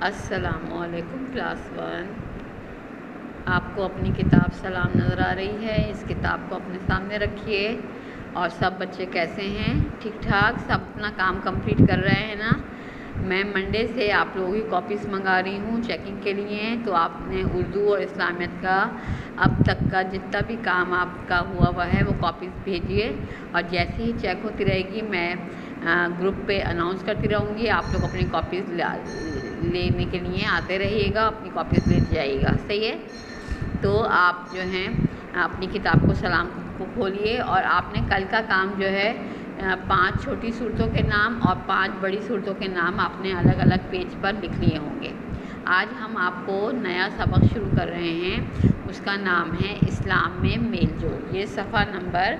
السلام علیکم کلاس 1۔ آپ کو اپنی کتاب سلام نظر آ رہی ہے؟ اس کتاب کو اپنے سامنے رکھیے۔ اور سب بچے کیسے ہیں؟ ٹھیک ٹھاک؟ سب اپنا کام کمپلیٹ کر رہے ہیں نا؟ میں منڈے سے آپ لوگوں کی کاپیز منگا رہی ہوں چیکنگ کے لیے، تو آپ نے اردو اور اسلامیت کا اب تک کا جتنا بھی کام آپ کا ہوا ہے وہ کاپیز بھیجیے، اور جیسے ہی چیک ہوتی رہے گی میں گروپ پہ اناؤنس کرتی رہوں گی۔ آپ لوگ اپنی کاپیز لینے کے لیے آتے رہیے گا، اپنی کاپیز لے جائیے گا، صحیح ہے؟ تو آپ جو ہیں اپنی کتاب کو سلام کو کھولیے، اور آپ نے کل کا کام جو ہے 5 چھوٹی صورتوں کے نام اور 5 بڑی صورتوں کے نام آپ نے الگ الگ پیج پر لکھ لیے ہوں گے۔ آج ہم آپ کو نیا سبق شروع کر رہے ہیں، اس کا نام ہے اسلام میں میل جول۔ یہ صفحہ نمبر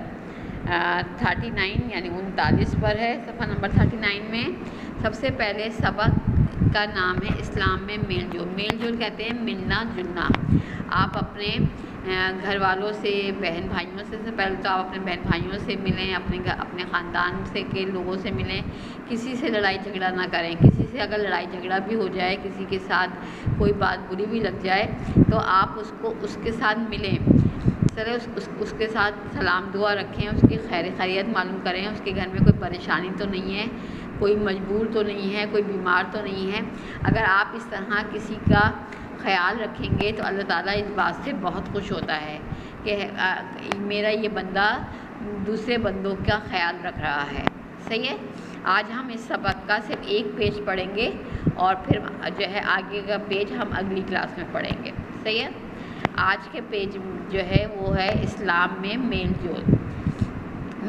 39 یعنی 39 پر ہے۔ صفحہ نمبر 39 میں سب سے پہلے سبق کا نام ہے اسلام میں میل جول۔ میل جول کہتے ہیں ملنا جلنا۔ آپ اپنے گھر والوں سے، بہن بھائیوں سے پہلے تو آپ اپنے بہن بھائیوں سے ملیں، اپنے خاندان سے کے لوگوں سے ملیں۔ کسی سے لڑائی جھگڑا نہ کریں۔ کسی سے اگر لڑائی جھگڑا بھی ہو جائے، کسی کے ساتھ کوئی بات بری بھی لگ جائے، تو آپ اس کے ساتھ ملیں، اس کے ساتھ سلام دعا رکھیں، اس کی خیر خیریت معلوم کریں، اس کے گھر میں کوئی پریشانی تو نہیں ہے، کوئی مجبور تو نہیں ہے، کوئی بیمار تو نہیں ہے۔ اگر آپ اس طرح کسی کا خیال رکھیں گے تو اللہ تعالیٰ اس بات سے بہت خوش ہوتا ہے کہ میرا یہ بندہ دوسرے بندوں کا خیال رکھ رہا ہے، صحیح ہے؟ آج ہم اس سبق کا صرف ایک پیج پڑھیں گے، اور پھر جو ہے آگے کا پیج ہم اگلی کلاس میں پڑھیں گے، صحیح ہے؟ آج کے پیج جو ہے وہ ہے اسلام میں میل جول۔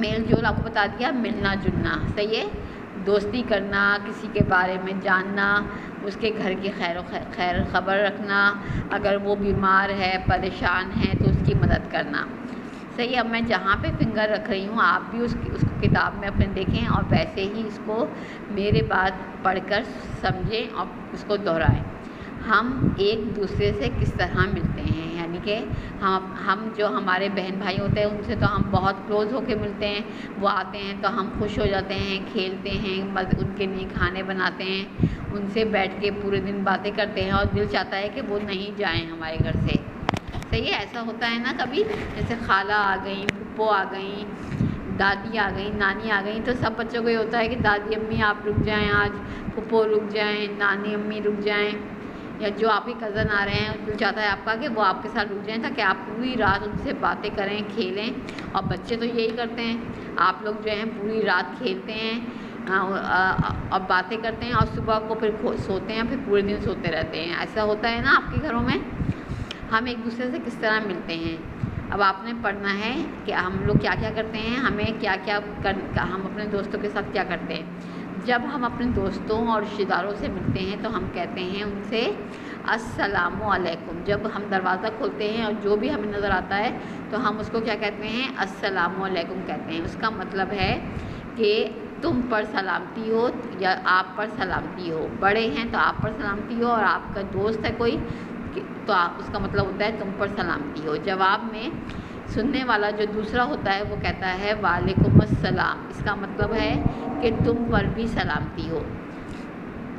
میل جول آپ کو بتا دیا، ملنا جلنا، صحیح ہے؟ دوستی کرنا، کسی کے بارے میں جاننا، اس کے گھر کی خیر خبر رکھنا، اگر وہ بیمار ہے، پریشان ہے تو اس کی مدد کرنا، صحیح ہے؟ اب میں جہاں پہ فنگر رکھ رہی ہوں آپ بھی اس کو کتاب میں اپنے دیکھیں، اور ویسے ہی اس کو میرے بات پڑھ کر سمجھیں اور اس کو دہرائیں۔ ہم ایک دوسرے سے کس طرح ملتے ہیں، یعنی کہ ہم جو ہمارے بہن بھائی ہوتے ہیں ان سے تو ہم بہت کلوز ہو کے ملتے ہیں۔ وہ آتے ہیں تو ہم خوش ہو جاتے ہیں، کھیلتے ہیں، ان کے لیے کھانے بناتے ہیں، ان سے بیٹھ کے پورے دن باتیں کرتے ہیں، اور دل چاہتا ہے کہ وہ نہیں جائیں ہمارے گھر سے، صحیح ہے؟ ایسا ہوتا ہے نا کبھی؟ جیسے خالہ آ گئیں، پھپھو آ گئیں، دادی آ گئیں، نانی آ گئیں، تو سب بچوں کو یہ ہوتا ہے کہ دادی امی آپ رک جائیں، آج پھپھو رک جائیں، نانی امی رک جائیں، یا جو آپ کے کزن آ رہے ہیں دل چاہتا ہے آپ کا کہ وہ آپ کے ساتھ رک جائیں تاکہ آپ پوری رات ان سے باتیں کریں، کھیلیں۔ اور بچے تو یہی کرتے ہیں، آپ لوگ جو ہیں پوری رات کھیلتے ہیں اور باتیں کرتے ہیں، اور صبح کو پھر سوتے ہیں، پھر پورے دن سوتے رہتے ہیں۔ ایسا ہوتا ہے نا آپ کے گھروں میں؟ ہم ایک دوسرے سے کس طرح ملتے ہیں، اب آپ نے پڑھنا ہے کہ ہم لوگ کیا کیا کرتے ہیں، ہمیں ہم اپنے دوستوں کے ساتھ کیا کرتے ہیں۔ جب ہم اپنے دوستوں اور رشتہ داروں سے ملتے ہیں تو ہم کہتے ہیں ان سے السلام علیکم۔ جب ہم دروازہ کھولتے ہیں اور جو بھی ہمیں نظر آتا ہے تو ہم اس کو کیا کہتے ہیں؟ السلام علیکم کہتے ہیں۔ اس کا مطلب ہے کہ تم پر سلامتی ہو، یا آپ پر سلامتی ہو۔ بڑے ہیں تو آپ پر سلامتی ہو، اور آپ کا دوست ہے کوئی تو اس کا مطلب ہوتا ہے تم پر سلامتی ہو۔ جواب میں سننے والا جو دوسرا ہوتا ہے وہ کہتا ہے وعلیکم السلام۔ اس کا مطلب ہے کہ تم پر بھی سلامتی ہو۔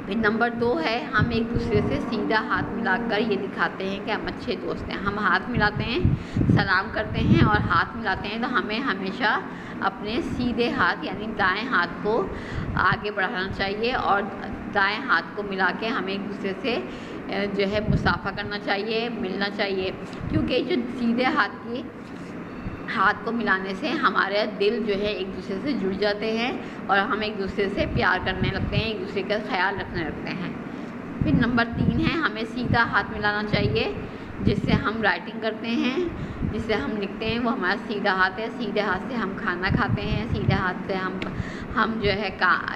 پھر نمبر 2 ہے، ہم ایک دوسرے سے سیدھا ہاتھ ملا کر یہ دکھاتے ہیں کہ ہم اچھے دوست ہیں۔ ہم ہاتھ ملاتے ہیں، سلام کرتے ہیں اور ہاتھ ملاتے ہیں، تو ہمیں ہمیشہ اپنے سیدھے ہاتھ یعنی دائیں ہاتھ کو آگے بڑھانا چاہیے، اور دائیں ہاتھ کو ملا کے ہمیں ایک دوسرے سے جو ہے مصافحہ کرنا چاہیے، ملنا چاہیے، کیونکہ جو سیدھے ہاتھ کو ملانے سے ہمارے دل جو ہے ایک دوسرے سے جڑ جاتے ہیں، اور ہم ایک دوسرے سے پیار کرنے لگتے ہیں، ایک دوسرے کا خیال رکھنے لگتے ہیں۔ پھر نمبر 3 ہے، ہمیں سیدھا ہاتھ ملانا چاہیے، جس سے ہم رائٹنگ کرتے ہیں، جس سے ہم لکھتے ہیں، وہ ہمارا سیدھا ہاتھ ہے۔ سیدھے ہاتھ سے ہم کھانا کھاتے ہیں، سیدھے ہاتھ سے ہم جو ہے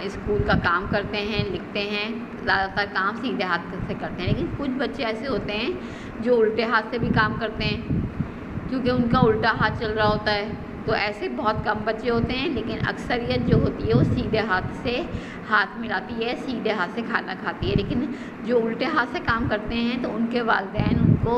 اسکول کا کام کرتے ہیں، لکھتے ہیں۔ زیادہ تر کام سیدھے ہاتھ سے کرتے ہیں، لیکن کچھ بچے ایسے ہوتے ہیں جو الٹے ہاتھ سے بھی کام کرتے ہیں، کیونکہ ان کا الٹا ہاتھ چل رہا ہوتا ہے۔ تو ایسے بہت کم بچے ہوتے ہیں، لیکن اکثریت جو ہوتی ہے وہ سیدھے ہاتھ سے ہاتھ ملاتی ہے، سیدھے ہاتھ سے کھانا کھاتی ہے۔ لیکن جو الٹے ہاتھ سے کام کرتے ہیں تو ان کے والدین ان کو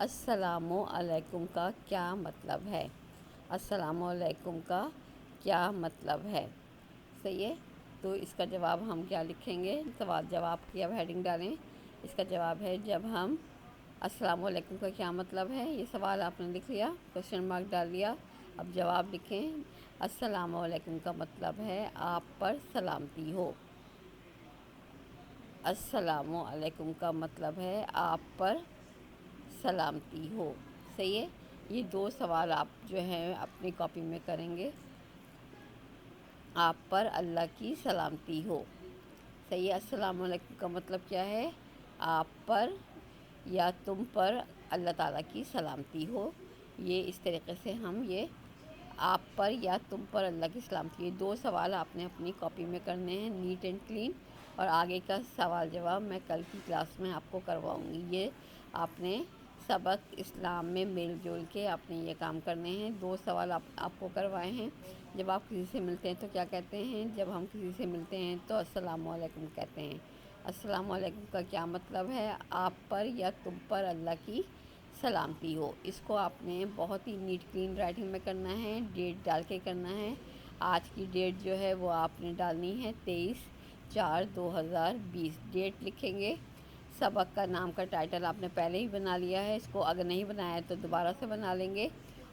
السلام علیکم کا کیا مطلب ہے؟ السلام علیکم کا کیا مطلب ہے؟ صحیح ہے، تو اس کا جواب ہم کیا لکھیں گے؟ سوال جواب کی اب ہیڈنگ ڈالیں۔ اس کا جواب ہے جب ہم السلام علیکم کا کیا مطلب ہے، یہ سوال آپ نے لکھ لیا، کوشچن مارک ڈال دیا، اب جواب لکھیں۔ السلام علیکم کا مطلب ہے آپ پر سلامتی ہو۔ السلام علیکم کا مطلب ہے آپ پر سلامتی ہو۔ صحیح ہے، یہ دو سوال آپ جو ہیں اپنی کاپی میں کریں گے۔ آپ پر اللہ کی سلامتی ہو۔ صحیح ہے، السلام علیکم کا مطلب کیا ہے؟ آپ پر یا تم پر اللہ تعالیٰ کی سلامتی ہو۔ یہ اس طریقے سے ہم یہ آپ پر یا تم پر اللہ کی سلامتی، یہ دو سوال آپ نے اپنی کاپی میں کرنے ہیں نیٹ اینڈ کلین، اور آگے کا سوال جواب میں کل کی کلاس میں آپ کو کرواؤں گی۔ یہ آپ نے سبق اسلام میں مل جل کے آپ نے یہ کام کرنے ہیں۔ دو سوال آپ کو کروائے ہیں۔ جب آپ کسی سے ملتے ہیں تو کیا کہتے ہیں؟ جب ہم کسی سے ملتے ہیں تو السلام علیکم کہتے ہیں۔ السلام علیکم کا کیا مطلب ہے؟ آپ پر یا تم پر اللہ کی سلامتی ہو۔ اس کو آپ نے بہت ہی نیٹ کلین رائٹنگ میں کرنا ہے، ڈیٹ ڈال کے کرنا ہے۔ آج کی ڈیٹ جو ہے وہ آپ نے ڈالنی ہے 23/4/2020 ڈیٹ لکھیں گے۔ سبق کا نام کا ٹائٹل آپ نے پہلے ہی بنا لیا ہے، اس کو اگر نہیں بنایا ہے تو دوبارہ سے بنا لیں گے،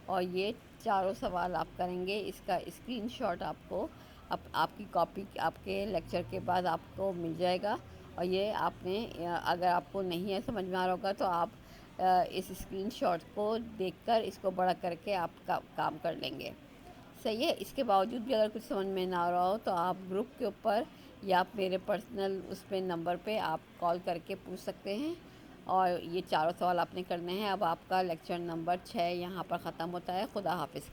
اور یہ چاروں سوال آپ کریں گے۔ اس کا اسکرین شاٹ آپ کو آپ کی کاپی آپ کے لیکچر کے بعد آپ کو مل جائے گا، اور یہ آپ نے اگر آپ کو نہیں ہے سمجھ میں آ رہا ہوگا تو آپ اس اسکرین شاٹ کو دیکھ کر اس کو بڑا کر کے آپ کا کام کر لیں گے۔ صحیح ہے، اس کے باوجود بھی اگر کچھ سمجھ میں نہ آ رہا ہو تو آپ گروپ کے اوپر یا آپ میرے پرسنل اس پہ نمبر پہ آپ کال کر کے پوچھ سکتے ہیں، اور یہ چاروں سوال آپ نے کرنے ہیں۔ اب آپ کا لیکچر نمبر 6 یہاں پر ختم ہوتا ہے۔ خدا حافظ۔